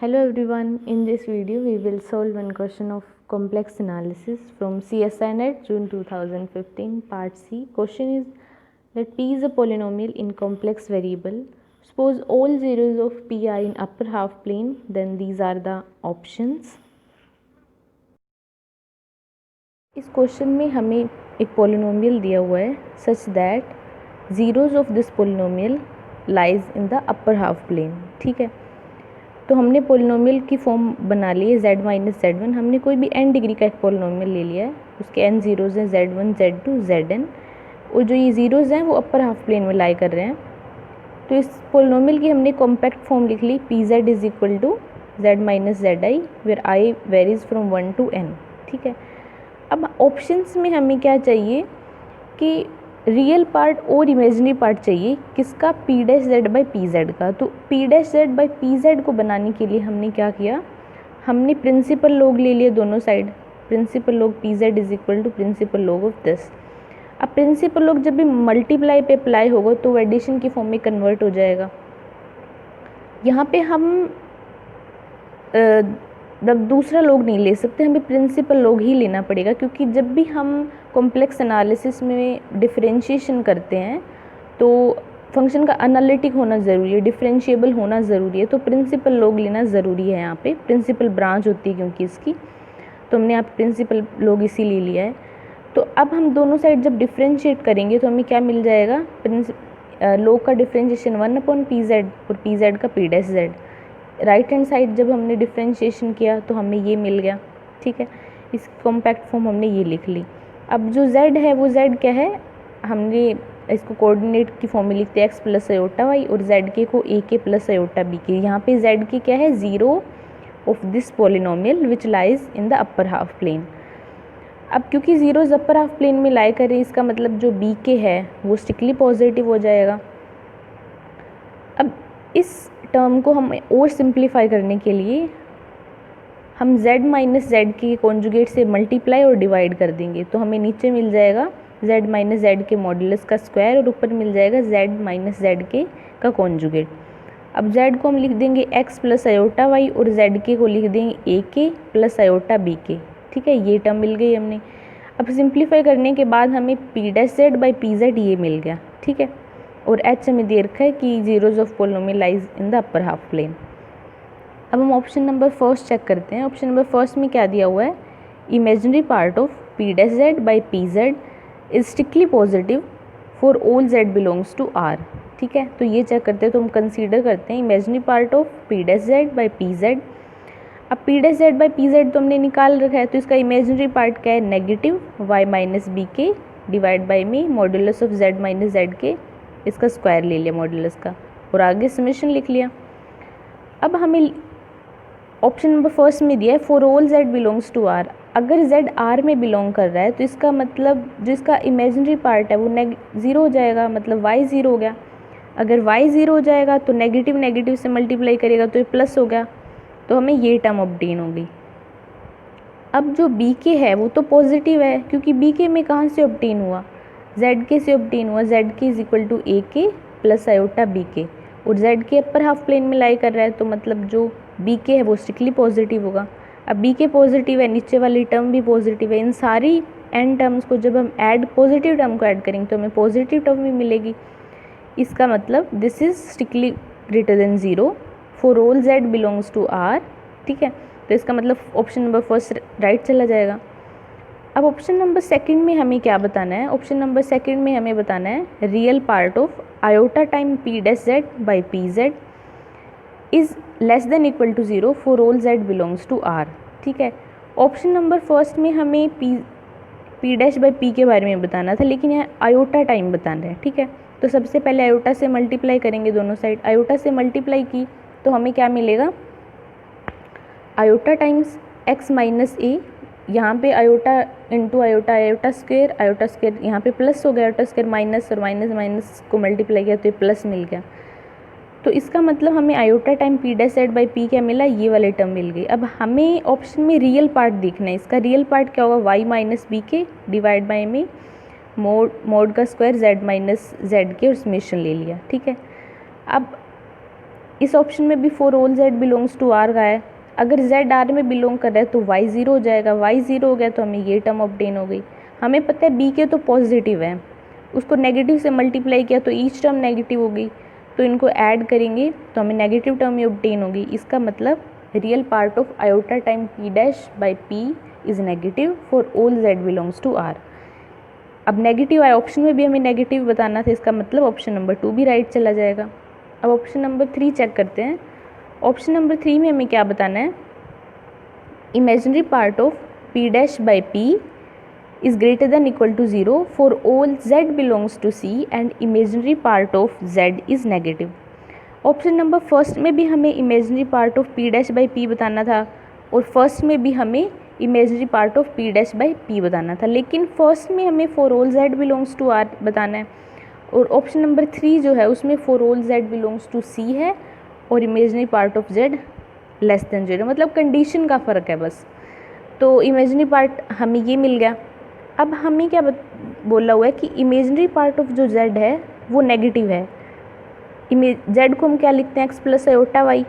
Hello everyone, in this video we will solve one question of complex analysis from CSI Net June 2015 part C. Question is that P is a polynomial in complex variable. Suppose all zeros of P are in upper half plane, then these are the options. इस question में हमें एक polynomial दिया हुआ है such that zeros of this polynomial lies in the upper half plane. ठीक है, तो हमने पोलिनोमियल की फॉर्म बना ली है z माइनस z1. हमने कोई भी n डिग्री का एक पोलिनोमियल ले लिया है, उसके n ज़ीरोज़ हैं z1 z2 zn, और जो ये ज़ीरोज़ हैं वो अपर हाफ प्लेन में लाई कर रहे हैं. तो इस पोलिनोमियल की हमने कॉम्पैक्ट फॉर्म लिख ली pz is equal to z minus zi where i varies from 1 to n. ठीक है, अब ऑप्शंस में हमें क्या चाहिए कि रियल पार्ट और इमेजिनरी पार्ट चाहिए किसका, P dash Z by P Z का. तो P dash Z by P Z को बनाने के लिए हमने क्या किया, हमने प्रिंसिपल लॉग ले लिया दोनों side. Principal log P Z is equal to principal log of this. अब प्रिंसिपल लॉग जब भी मल्टीप्लाई पे अप्लाई होगा तो एडिशन की फॉर्म में कन्वर्ट हो जाएगा. यहाँ पे हम दूसरा लॉग नहीं ले सकते, हमें प्रिंसिपल लॉग ही लेना पड़ेगा, क्योंकि जब भी हम कॉम्प्लेक्स एनालिसिस में डिफरेंशिएशन करते हैं तो फंक्शन का एनालिटिक होना ज़रूरी है, डिफरेंशिएबल होना ज़रूरी है. तो प्रिंसिपल लॉग लेना ज़रूरी है. यहाँ पे प्रिंसिपल ब्रांच होती है क्योंकि इसकी, तो हमने यहाँ पे प्रिंसिपल लॉग इसीलिए लिया है. तो अब हम दोनों साइड जब डिफरेंशिएट करेंगे तो हमें क्या मिल जाएगा, लॉग का डिफरेंशिएशन 1/pz और pz का p dash z. Right hand side जब हमने डिफरेंशिएशन किया तो हमें ये मिल गया. ठीक है, इस कॉम्पैक्ट फॉर्म हमने ये लिख ली. अब जो z है वो z क्या है, हमने इसको कोऑर्डिनेट की फॉर्म में लिखते हैं x प्लस अयोटा वाई और z के को a के प्लस अयोटा b के. यहाँ पे z के क्या है, zero of this polynomial which lies in the upper half plane. अब क्योंकि ज़ीरोज़ अपर हाफ प्लेन में लाई कर रहे हैं, इसका मतलब जो b के है वो स्ट्रिक्टली पॉजिटिव हो जाएगा. अब इस टर्म को हम और सिंप्लीफाई करने के लिए हम z माइनस जेड के कॉन्जुगेट से मल्टीप्लाई और डिवाइड कर देंगे. तो हमें नीचे मिल जाएगा z माइनस जेड के मॉड्यूलस का स्क्वायर और ऊपर मिल जाएगा z माइनस जेड के का कॉन्जुगेट. अब z को हम लिख देंगे x प्लस अयोटा वाई और z के को लिख देंगे a के प्लस अयोटा b के. ठीक है, ये टर्म मिल गई हमने. अब सिंप्लीफाई करने के बाद हमें p dash Z by P Z ये मिल गया. ठीक है, और h हमें दे रखा है कि zeros of polynomial lies in the upper half plane. अब हम ऑप्शन नंबर फर्स्ट चेक करते हैं. ऑप्शन नंबर फर्स्ट में क्या दिया हुआ है, imaginary part of P dash Z by P Z is strictly positive for all Z belongs to are. ठीक है, तो ये चेक करते हैं. तो हम कंसीडर करते हैं imaginary part of P dash Z by P z. अब p dash Z by P z तो हमने निकाल रखा है, तो इसका इमेजिनरी पार्ट क्या है, नेगेटिव वाई माइनस बी के divide by me modulus of Z minus Z के, इसका स्क्वायर ले लिया मॉड्यूलस का और आगे समेशन लिख लिया. अब हमें ऑप्शन नंबर फर्स्ट में दिया है for all Z belongs to R. अगर जेड आर में बिलोंग कर रहा है तो इसका मतलब जिसका इमेजिनरी पार्ट है वो ज़ीरो हो जाएगा, मतलब वाई ज़ीरो हो गया. अगर वाई ज़ीरो हो जाएगा तो नेगेटिव नेगेटिव से मल्टीप्लाई करेगा तो ये प्लस हो गया, तो हमें ये टर्म ऑब्टेन हो गई. अब जो बी के है वो तो पॉजिटिव है, क्योंकि बी के में कहाँ से ऑब्टेन हुआ, जेड के से ऑब्टेन हुआ. जेड के इज इक्वल टू ए के प्लस अयोटा बी के, और जेड के अपर हाफ प्लेन में लाई कर रहा है, तो मतलब जो बी के है वो स्ट्रिक्टली पॉजिटिव होगा. अब बी के पॉजिटिव है, नीचे वाली टर्म भी पॉजिटिव है. इन सारी एन टर्म्स को जब हम ऐड पॉजिटिव टर्म को ऐड करेंगे तो हमें पॉजिटिव टर्म भी मिलेगी. इसका मतलब this is strictly greater than zero for all Z belongs to are. ठीक है, तो इसका मतलब ऑप्शन नंबर फर्स्ट राइट चला जाएगा. अब ऑप्शन नंबर सेकंड में हमें क्या बताना है, ऑप्शन नंबर सेकंड में हमें बताना है real part of iota time p dash Z by P z is less than equal to zero for all Z belongs to are. ठीक है, ऑप्शन नंबर फर्स्ट में हमें पी डैश बाई पी के बारे में बताना था, लेकिन यहाँ आयोटा टाइम बताना है. ठीक है, तो सबसे पहले आयोटा से मल्टीप्लाई करेंगे दोनों साइड. आयोटा से मल्टीप्लाई की तो हमें क्या मिलेगा, आयोटा टाइम्स एक्स माइनस ए, यहाँ पे iota into iota, iota square यहाँ पे प्लस हो गया, आयोटा स्क्वेयर माइनस और माइनस माइनस को मल्टीप्लाई किया तो ये प्लस मिल गया. तो इसका मतलब हमें iota time p dash Z by P क्या मिला, ये वाले टर्म मिल गई. अब हमें ऑप्शन में रियल पार्ट देखना है. इसका रियल पार्ट क्या होगा, वाई माइनस बी के डिवाइड बाई में मोड का स्क्वायर जेड माइनस जेड के और समेशन ले लिया. ठीक है, अब इस ऑप्शन में भी for all z belongs to r का है। अगर z r में बिलोंग कर रहा है तो y 0 हो जाएगा, y 0 हो गया तो हमें ये टर्म ऑब्टेन हो गई। हमें पता है b के तो पॉजिटिव है, उसको नेगेटिव से मल्टीप्लाई किया तो ईच टर्म नेगेटिव हो गई, तो इनको ऐड करेंगे तो हमें नेगेटिव टर्म ही ऑब्टेन होगी। इसका मतलब real part of iota time p dash by p is negative for all z belongs to r। अब नेगेटिव आया, ऑप्शन में भी हमें नेगेटिव बताना था, इसका मतलब ऑप्शन नंबर 2 भी राइट चला जाएगा। अब ऑप्शन नंबर 3 चेक करते हैं। ऑप्शन नंबर 3 में हमें क्या बताना है, imaginary part of p dash by p is greater than equal to 0 for all z belongs to c and imaginary part of z is negative. Option number first में भी हमें imaginary part of p dash by p बताना था और first में भी हमें imaginary part of p dash by p बताना था, लेकिन फर्स्ट में हमें for all z belongs to r बताना है और ऑप्शन नंबर 3 जो है उसमें for all z belongs to c है और imaginary part of z less than 0, मतलब कंडीशन का फ़र्क है बस। तो इमेजिनरी पार्ट हमें ये मिल गया। अब हमें क्या बोला हुआ है कि इमेजिनरी पार्ट ऑफ जो z है वो नेगेटिव है। z को हम क्या लिखते हैं, x plus iota y,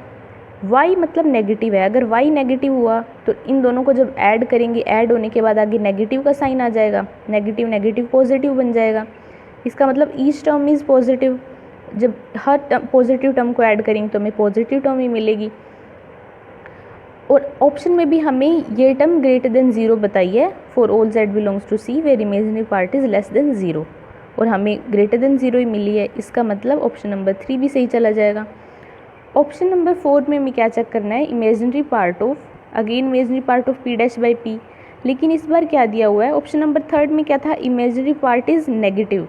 y मतलब नेगेटिव है। अगर y नेगेटिव हुआ तो इन दोनों को जब ऐड करेंगे, ऐड होने के बाद आगे नेगेटिव का साइन आ जाएगा, नेगेटिव नेगेटिव पॉजिटिव बन जाएगा। इसका मतलब ईच टर्म इज़ पॉजिटिव। जब हर पॉजिटिव टर्म को ऐड करेंगे तो हमें पॉजिटिव टर्म ही मिलेगी। और ऑप्शन में भी हमें ये टर्म ग्रेटर देन 0 बताई है for all z belongs to c where imaginary part is less than 0, और हमें ग्रेटर देन 0 ही मिली है। इसका मतलब ऑप्शन नंबर 3 भी सही चला जाएगा। ऑप्शन नंबर 4 में हमें क्या चेक करना है, imaginary part of, again imaginary part of p dash by p, लेकिन इस बार क्या दिया हुआ है, ऑप्शन नंबर 3 में क्या था, इमेजिनरी पार्ट इज़ नेगेटिव।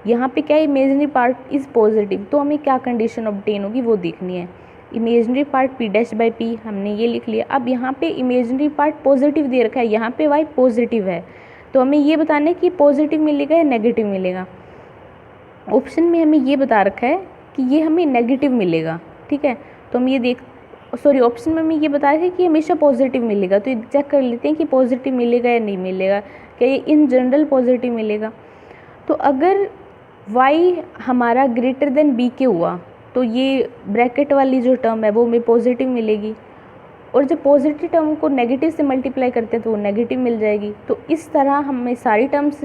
यहाँ पे क्या है, इमेजिनरी पार्ट इज़ पॉजिटिव, तो हमें क्या कंडीशन ऑब्टेन होगी वो देखनी है। Imaginary part p dash by p हमने ये लिख लिया। अब यहाँ पे इमेजिनरी पार्ट पॉजिटिव दे रखा है, यहाँ पे y पॉजिटिव है, तो हमें ये बताना है कि पॉजिटिव मिलेगा या नेगेटिव मिलेगा। ऑप्शन में हमें ये बता रखा है कि ये हमें नेगेटिव मिलेगा, ठीक है। तो हम ये ऑप्शन में हमें ये बता रहे हैं कि हमेशा पॉजिटिव मिलेगा, तो ये चेक कर लेते हैं कि पॉजिटिव मिलेगा या नहीं मिलेगा, क्या ये इन जनरल पॉजिटिव मिलेगा। तो अगर y हमारा ग्रेटर देन b के हुआ तो ये ब्रैकेट वाली जो टर्म है वो हमें पॉजिटिव मिलेगी, और जब पॉजिटिव टर्म को नेगेटिव से मल्टीप्लाई करते हैं तो वो नेगेटिव मिल जाएगी। तो इस तरह हमें सारी टर्म्स,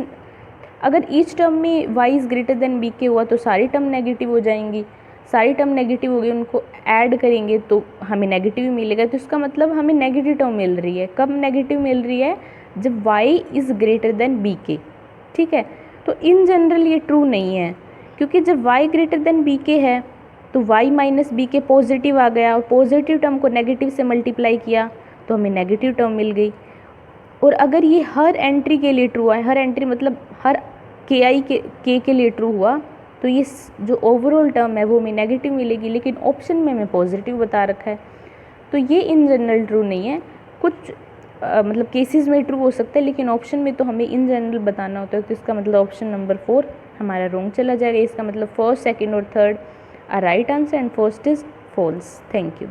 अगर ईच टर्म में y is greater then b के हुआ तो सारी टर्म नेगेटिव हो जाएंगी, सारी टर्म नेगेटिव हो गई, उनको ऐड करेंगे तो हमें नेगेटिव ही मिलेगा। तो इसका मतलब हमें नेगेटिव टर्म मिल रही है। कब नेगेटिव मिल रही है, जब y is greater then b के, ठीक है। तो इन जनरल ये ट्रू नहीं है, क्योंकि जब y ग्रेटर देन b के है तो y माइनस बी के पॉजिटिव आ गया, और पॉजिटिव टर्म को नेगेटिव से मल्टीप्लाई किया तो हमें नेगेटिव टर्म मिल गई। और अगर ये हर एंट्री के लिए ट्रू है, हर एंट्री मतलब हर k के लिए ट्रू हुआ, तो ये जो ओवरऑल टर्म है वो हमें नेगेटिव मिलेगी, लेकिन ऑप्शन में हमें पॉजिटिव बता रखा है। तो ये इन जनरल ट्रू नहीं है, कुछ मतलब केसेस में ट्रू हो सकता है, लेकिन ऑप्शन में तो हमें इन जनरल बताना होता है। तो इसका मतलब ऑप्शन नंबर 4 हमारा रॉन्ग चला जाएगा। इसका मतलब फर्स्ट, सेकंड और third are right answer and first is false. Thank you.